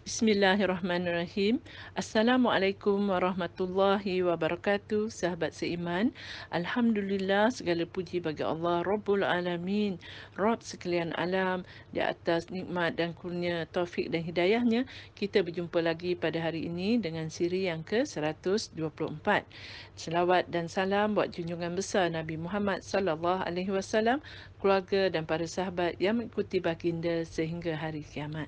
Bismillahirrahmanirrahim. Assalamualaikum warahmatullahi wabarakatuh. Sahabat seiman, Alhamdulillah, segala puji bagi Allah Rabbul Alamin, Rabb sekalian alam. Di atas nikmat dan kurnia, taufik dan hidayahnya, kita berjumpa lagi pada hari ini dengan siri yang ke-124. Selawat dan salam buat junjungan besar Nabi Muhammad sallallahu alaihi wasallam, keluarga dan para sahabat yang mengikuti baginda sehingga hari kiamat.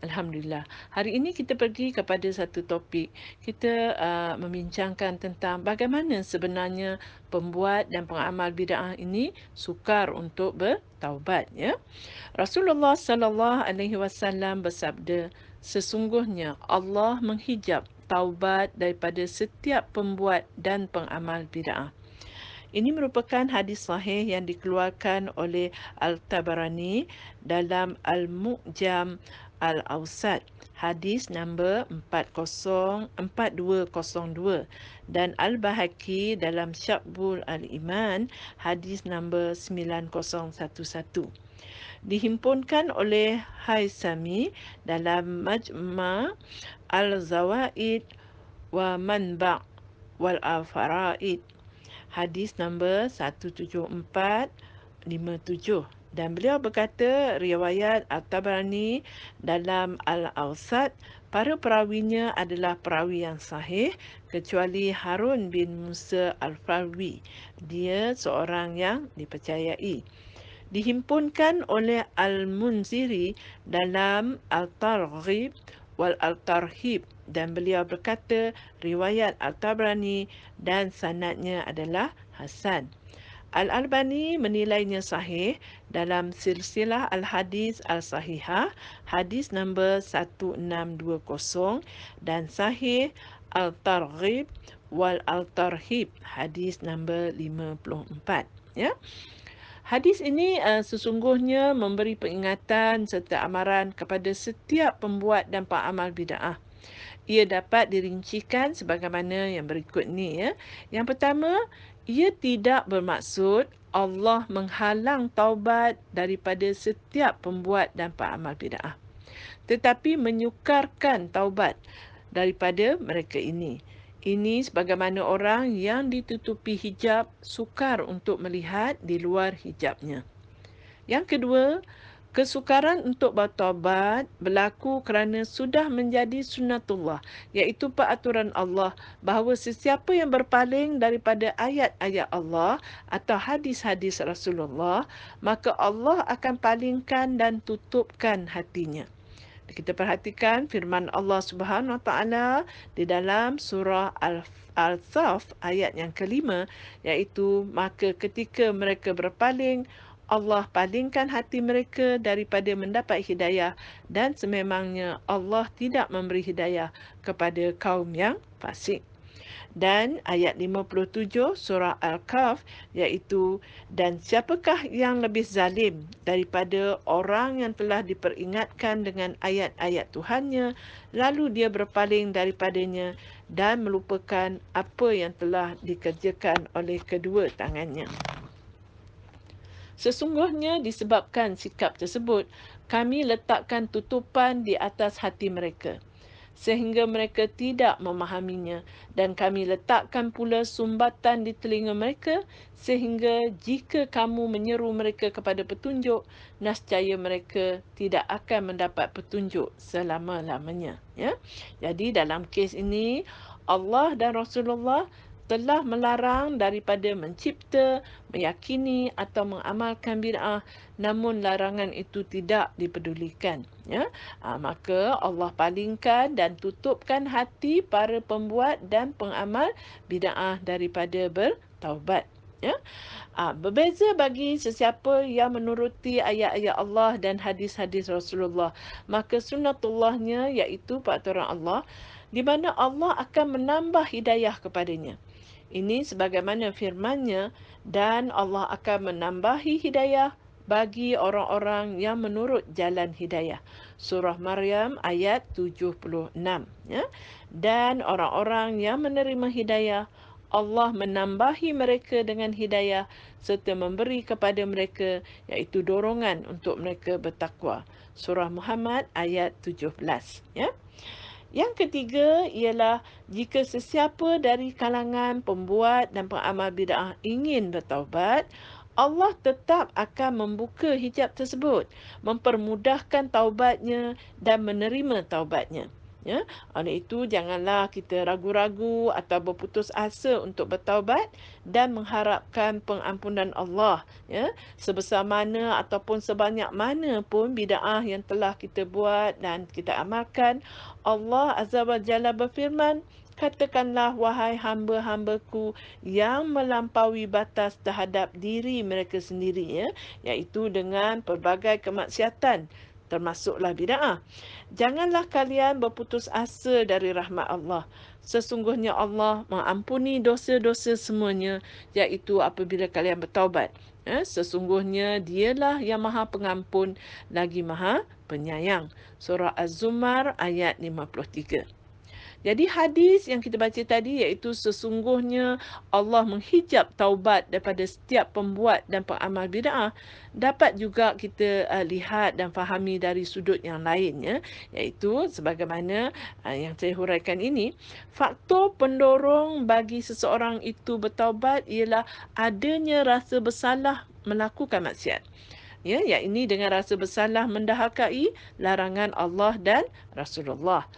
Alhamdulillah. Hari ini kita pergi kepada satu topik. Kita membincangkan tentang bagaimana sebenarnya pembuat dan pengamal bid'ah ini sukar untuk bertaubat, ya. Rasulullah sallallahu alaihi wasallam bersabda, sesungguhnya Allah menghijab taubat daripada setiap pembuat dan pengamal bid'ah. Ini merupakan hadis sahih yang dikeluarkan oleh Al-Tabarani dalam Al-Mu'jam Al-Awsat, hadis nombor 4202, dan Al-Bahaqi dalam Sya'bul Al-Iman, hadis nombor 9011. Dihimpunkan oleh Haisami dalam Majma' Al-Zawaid wa Manba' wal-Afaraid, hadis nombor 17457, dan beliau berkata riwayat At-Tabarani dalam Al-Awsat, para perawinya adalah perawi yang sahih kecuali Harun bin Musa Al-Falwi. Dia seorang yang dipercayai. Dihimpunkan oleh Al-Munziri dalam Al-Targhib wal Al-Tarhib, dan beliau berkata riwayat Al-Tabrani dan sanadnya adalah hasan. Al-Albani menilainya sahih dalam silsilah Al-Hadis Al-Sahihah, hadis nombor 1620, dan sahih Al-Targhib wal Al-Tarhib, hadis nombor 54. Ya. Hadis ini sesungguhnya memberi peringatan serta amaran kepada setiap pembuat dan pengamal bid'ah. Ia dapat dirincikan sebagaimana yang berikut ni, ya. Yang pertama, ia tidak bermaksud Allah menghalang taubat daripada setiap pembuat dan pengamal bid'ah, tetapi menyukarkan taubat daripada mereka ini. Ini sebagaimana orang yang ditutupi hijab sukar untuk melihat di luar hijabnya. Yang kedua, kesukaran untuk bertaubat berlaku kerana sudah menjadi sunnatullah, iaitu peraturan Allah, bahawa sesiapa yang berpaling daripada ayat-ayat Allah atau hadis-hadis Rasulullah, maka Allah akan palingkan dan tutupkan hatinya. Kita perhatikan firman Allah Subhanahu Wa Taala di dalam surah Al-Saf ayat yang kelima, iaitu maka ketika mereka berpaling, Allah palingkan hati mereka daripada mendapat hidayah, dan sememangnya Allah tidak memberi hidayah kepada kaum yang fasik. Dan ayat 57 surah Al-Kahf, iaitu, dan siapakah yang lebih zalim daripada orang yang telah diperingatkan dengan ayat-ayat Tuhannya, lalu dia berpaling daripadanya dan melupakan apa yang telah dikerjakan oleh kedua tangannya. Sesungguhnya disebabkan sikap tersebut, kami letakkan tutupan di atas hati mereka, sehingga mereka tidak memahaminya, dan kami letakkan pula sumbatan di telinga mereka, sehingga jika kamu menyeru mereka kepada petunjuk, nescaya mereka tidak akan mendapat petunjuk selama-lamanya. Ya? Jadi dalam kes ini, Allah dan Rasulullah telah melarang daripada mencipta, meyakini atau mengamalkan bid'ah, namun larangan itu tidak dipedulikan. Ya? Maka Allah palingkan dan tutupkan hati para pembuat dan pengamal bid'ah daripada bertaubat. Ya? Berbeza bagi sesiapa yang menuruti ayat-ayat Allah dan hadis-hadis Rasulullah, maka sunnatullahnya, iaitu peraturan Allah, di mana Allah akan menambah hidayah kepadanya. Ini sebagaimana firman-Nya, dan Allah akan menambahi hidayah bagi orang-orang yang menurut jalan hidayah. Surah Maryam ayat 76. Ya? Dan orang-orang yang menerima hidayah, Allah menambahi mereka dengan hidayah serta memberi kepada mereka iaitu dorongan untuk mereka bertakwa. Surah Muhammad ayat 17. Ya. Yang ketiga ialah jika sesiapa dari kalangan pembuat dan pengamal bid'ah ingin bertaubat, Allah tetap akan membuka hijab tersebut, mempermudahkan taubatnya dan menerima taubatnya. Ya, oleh itu janganlah kita ragu-ragu atau berputus asa untuk bertaubat dan mengharapkan pengampunan Allah. Ya, sebesar mana ataupun sebanyak mana pun bid'ah yang telah kita buat dan kita amalkan, Allah Azza wa Jalla berfirman, katakanlah wahai hamba-hambaku yang melampaui batas terhadap diri mereka sendiri, iaitu dengan pelbagai kemaksiatan, termasuklah bid'ah. Janganlah kalian berputus asa dari rahmat Allah. Sesungguhnya Allah mengampuni dosa-dosa semuanya, iaitu apabila kalian bertaubat. Sesungguhnya dialah yang maha pengampun lagi maha penyayang. Surah Az-Zumar ayat 53. Jadi hadis yang kita baca tadi iaitu sesungguhnya Allah menghijab taubat daripada setiap pembuat dan pengamal bid'ah, dapat juga kita lihat dan fahami dari sudut yang lain, iaitu sebagaimana yang saya huraikan ini, faktor pendorong bagi seseorang itu bertaubat ialah adanya rasa bersalah melakukan maksiat. Ya, yang ini dengan rasa bersalah mendahakai larangan Allah dan Rasulullah.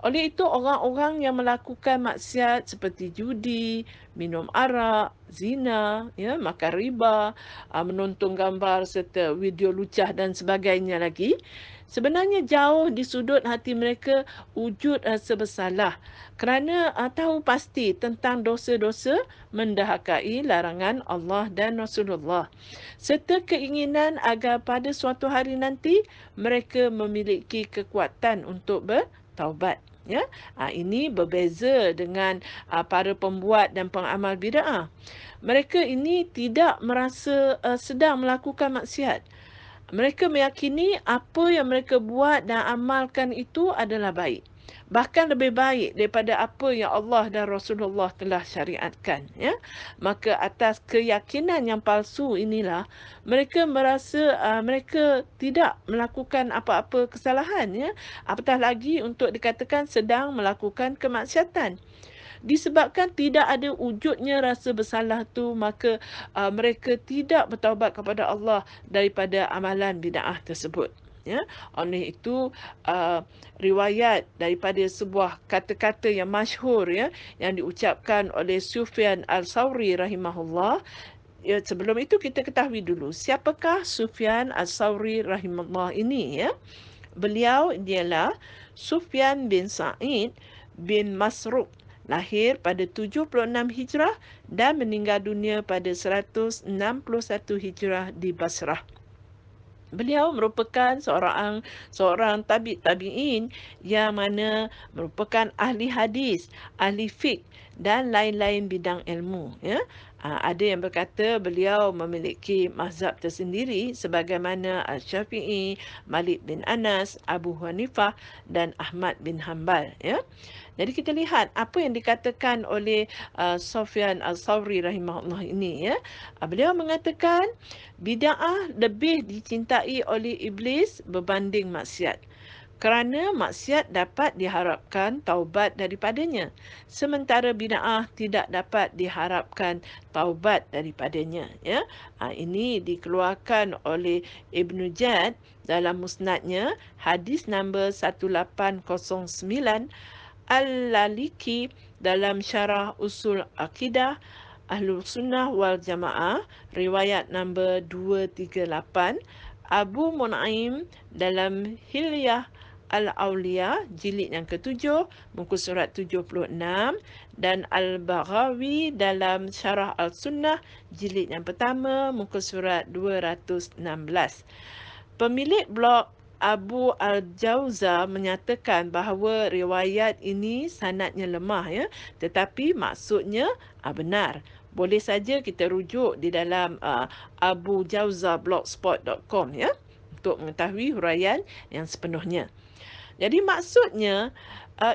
Oleh itu, orang-orang yang melakukan maksiat seperti judi, minum arak, zina, makan riba, menonton gambar serta video lucah dan sebagainya lagi, sebenarnya jauh di sudut hati mereka wujud rasa bersalah kerana tahu pasti tentang dosa-dosa mendahakai larangan Allah dan Rasulullah, serta keinginan agar pada suatu hari nanti mereka memiliki kekuatan untuk bertaubat. Ya, ini berbeza dengan para pembuat dan pengamal bid'ah. Mereka ini tidak merasa sedang melakukan maksiat. Mereka meyakini apa yang mereka buat dan amalkan itu adalah baik. Bahkan lebih baik daripada apa yang Allah dan Rasulullah telah syariatkan. Ya? Maka atas keyakinan yang palsu inilah, mereka merasa mereka tidak melakukan apa-apa kesalahan. Ya? Apatah lagi untuk dikatakan sedang melakukan kemaksiatan. Disebabkan tidak ada wujudnya rasa bersalah tu, maka mereka tidak bertaubat kepada Allah daripada amalan bid'ah tersebut. Ya, oleh itu riwayat daripada sebuah kata-kata yang masyhur, yang diucapkan oleh Sufyan Al-Thawri rahimahullah. Ya, sebelum itu kita ketahui dulu siapakah Sufyan Al-Thawri rahimahullah ini, ya. Beliau ialah Sufyan bin Sa'id bin Masruq, lahir pada 76 Hijrah dan meninggal dunia pada 161 Hijrah di Basrah. Beliau merupakan seorang tabi'in yang mana merupakan ahli hadis, ahli fiqh dan lain-lain bidang ilmu. Ya. Ada yang berkata beliau memiliki mazhab tersendiri sebagaimana Al-Syafi'i, Malik bin Anas, Abu Hanifah dan Ahmad bin Hanbal. Ya. Jadi kita lihat apa yang dikatakan oleh Sufyan Al-Thawri rahimahullah ini. Ya. Beliau mengatakan bid'ah lebih dicintai oleh iblis berbanding maksiat. Kerana maksiat dapat diharapkan taubat daripadanya, sementara bid'ah tidak dapat diharapkan taubat daripadanya. Ya, ini dikeluarkan oleh Ibn Jad dalam musnadnya, hadis nombor 1809, Al-Laliki dalam syarah usul akidah Ahlul Sunnah wal Jamaah, riwayat nombor 238, Abu Mun'aim dalam Hilyah Al-Awliya, jilid yang ke-7, muka surat 76, dan Al-Baghawi dalam Syarah Al-Sunnah, jilid yang pertama, muka surat 216. Pemilik blog Abu Al-Jawza menyatakan bahawa riwayat ini sanadnya lemah, tetapi maksudnya benar. Boleh saja kita rujuk di dalam Abu Jawza blogspot.com, untuk mengetahui huraian yang sepenuhnya. Jadi maksudnya,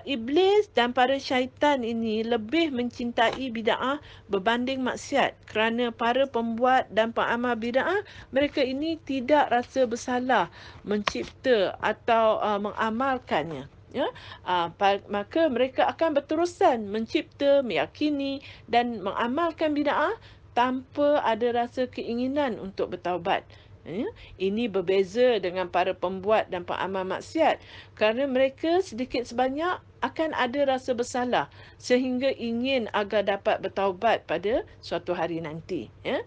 iblis dan para syaitan ini lebih mencintai bid'ah berbanding maksiat. Kerana para pembuat dan pengamal bid'ah, mereka ini tidak rasa bersalah mencipta atau mengamalkannya. Ya, maka mereka akan berterusan mencipta, meyakini dan mengamalkan bid'ah tanpa ada rasa keinginan untuk bertaubat. Ya, ini berbeza dengan para pembuat dan pengamal maksiat kerana mereka sedikit sebanyak akan ada rasa bersalah sehingga ingin agar dapat bertaubat pada suatu hari nanti. Ya.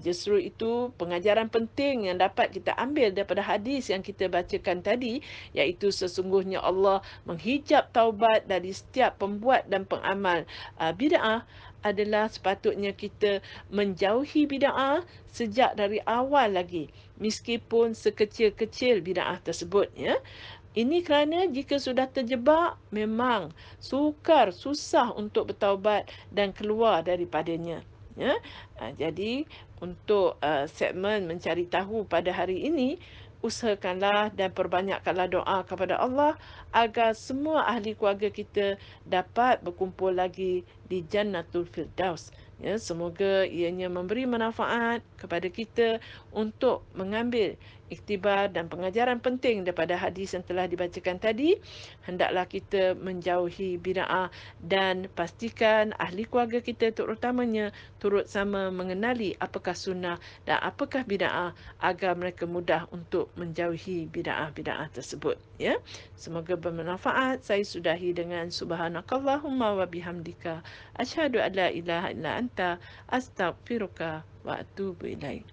Justru itu pengajaran penting yang dapat kita ambil daripada hadis yang kita bacakan tadi, iaitu sesungguhnya Allah menghijab taubat dari setiap pembuat dan pengamal bid'ah adalah sepatutnya kita menjauhi bid'ah sejak dari awal lagi, meskipun sekecil-kecil bid'ah tersebut. Ya. Ini kerana jika sudah terjebak, memang susah untuk bertaubat dan keluar daripadanya. Ya. Jadi, untuk segmen mencari tahu pada hari ini, usahakanlah dan perbanyakkanlah doa kepada Allah agar semua ahli keluarga kita dapat berkumpul lagi di Jannatul Firdaus. Ya, semoga ianya memberi manfaat kepada kita untuk mengambil iktibar dan pengajaran penting daripada hadis yang telah dibacakan tadi. Hendaklah kita menjauhi bid'ah dan pastikan ahli keluarga kita terutamanya turut sama mengenali apakah sunnah dan apakah bid'ah agar mereka mudah untuk menjauhi bid'ah-bid'ah tersebut. Ya, semoga bermanfaat. Saya sudahi dengan subhanakallahumma wa bihamdika asyhadu an la ilaha illa anta astaghfiruka wa atubu ilaik.